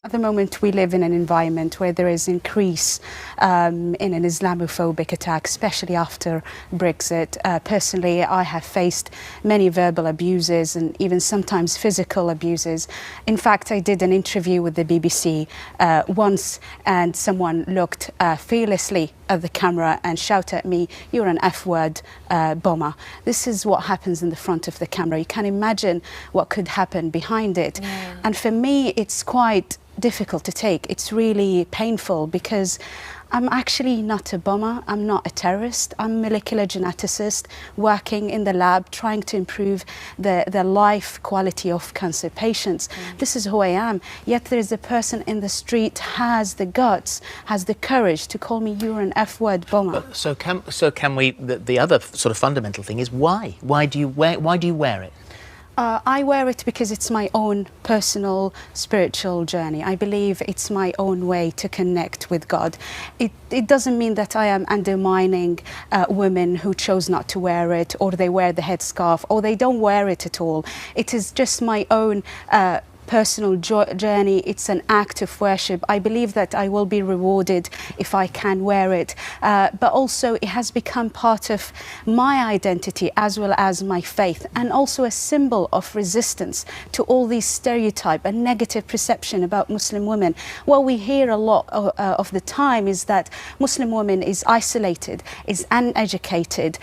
At the moment, we live in an environment where there is increase in an Islamophobic attack, especially after Brexit. Personally, I have faced many verbal abuses and even sometimes physical abuses. In fact, I did an interview with the BBC once, and someone looked fearlessly at the camera and shouted at me, "You're an F-word bomber." This is what happens in the front of the camera. You can imagine what could happen behind it. Yeah. And for me, it's quite difficult to take. It's really painful because I'm actually not a bomber, I'm not a terrorist, I'm a molecular geneticist working in the lab trying to improve the life quality of cancer patients. This is who I am. Yet there's a person in the street has the guts, has the courage to call me, "You're an F-word bomber." So can we, the other sort of fundamental thing is why? Why do you wear it? I wear it because it's my own personal spiritual journey. I believe it's my own way to connect with God. It doesn't mean that I am undermining women who chose not to wear it, or they wear the headscarf, or they don't wear it at all. It is just my own personal journey. It's an act of worship. I believe that I will be rewarded if I can wear it, but also it has become part of my identity as well as my faith, and also a symbol of resistance to all these stereotype and negative perception about Muslim women. What we hear a lot of the time is that Muslim women is isolated, is uneducated,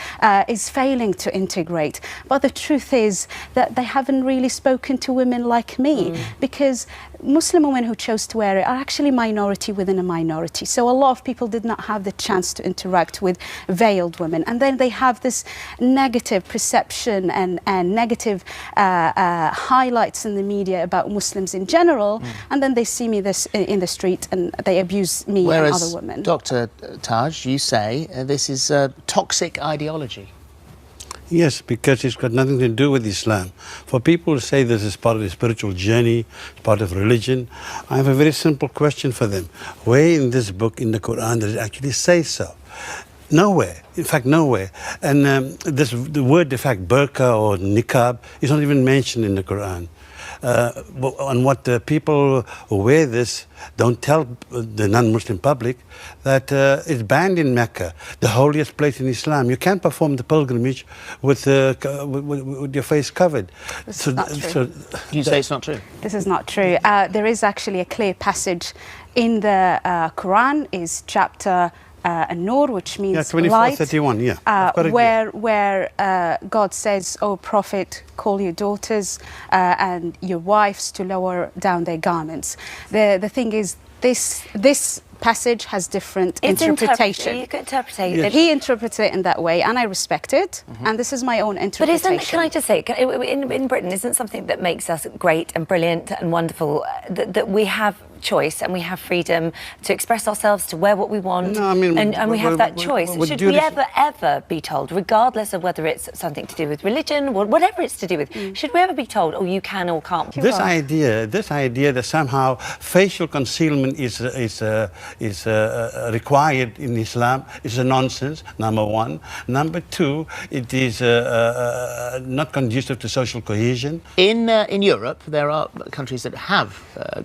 is failing to integrate, but the truth is that they haven't really spoken to women like me. Because Muslim women who chose to wear it are actually minority within a minority. So a lot of people did not have the chance to interact with veiled women. And then they have this negative perception and negative highlights in the media about Muslims in general. And then they see me in the street and they abuse me and other women. Dr. Taj, you say this is a toxic ideology. Yes, because it's got nothing to do with Islam. For people who say this is part of the spiritual journey, part of religion, I have a very simple question for them. Where in this book, in the Quran, does it actually say so? Nowhere. In fact, nowhere. And the word, in fact, burqa or niqab is not even mentioned in the Quran. And what the people who wear this don't tell the non-Muslim public that it's banned in Mecca, the holiest place in Islam. You can't perform the pilgrimage with your face covered. This is not true. You say it's not true? This is not true. There is actually a clear passage in the Quran, is chapter An-Nur, which means 24:31, light, where God says, "O Prophet, call your daughters and your wives to lower down their garments." The thing is, this passage has different interpretation. You can interpret it. Yes. He interprets it in that way, and I respect it. And this is my own interpretation. But can I just say, in Britain, isn't something that makes us great and brilliant and wonderful that we have choice and we have freedom to express ourselves, to wear what we want, no, I mean, and we have that choice. Should we ever be told, regardless of whether it's something to do with religion or whatever it's to do with, should we ever be told, "Oh, you can or can't"? This idea that somehow facial concealment is required in Islam is a nonsense, number one. Number two, it is not conducive to social cohesion. In Europe, there are countries that have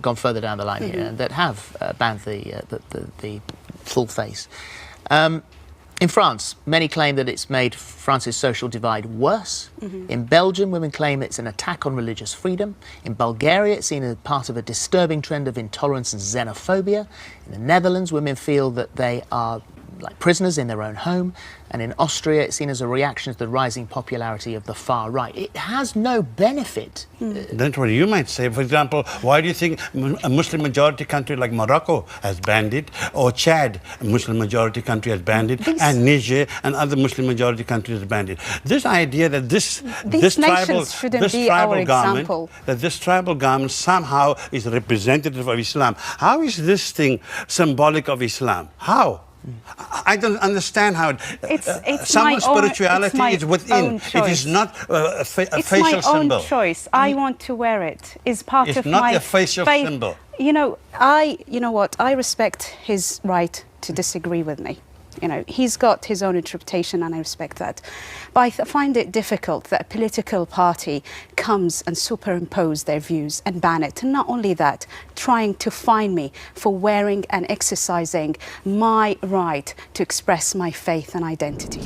gone further down the line here, that have banned the full face. In France, many claim that it's made France's social divide worse. In Belgium, women claim it's an attack on religious freedom. In Bulgaria, it's seen as part of a disturbing trend of intolerance and xenophobia. In the Netherlands, women feel that they are like prisoners in their own home. And in Austria, it's seen as a reaction to the rising popularity of the far right. It has no benefit. That's what you might say. For example, why do you think a Muslim majority country like Morocco has banned it, or Chad, a Muslim majority country, has banned it, and Niger and other Muslim majority countries have banned it? This idea that this tribal garment somehow is representative of Islam. How is this thing symbolic of Islam? How? I don't understand how someone's spirituality is within. It is not a facial symbol. It's my own choice. I want to wear it. It's part of my faith. It's not a facial symbol. You know what? I respect his right to disagree with me. You know, he's got his own interpretation and I respect that. But I find it difficult that a political party comes and superimpose their views and ban it. And not only that, trying to fine me for wearing and exercising my right to express my faith and identity.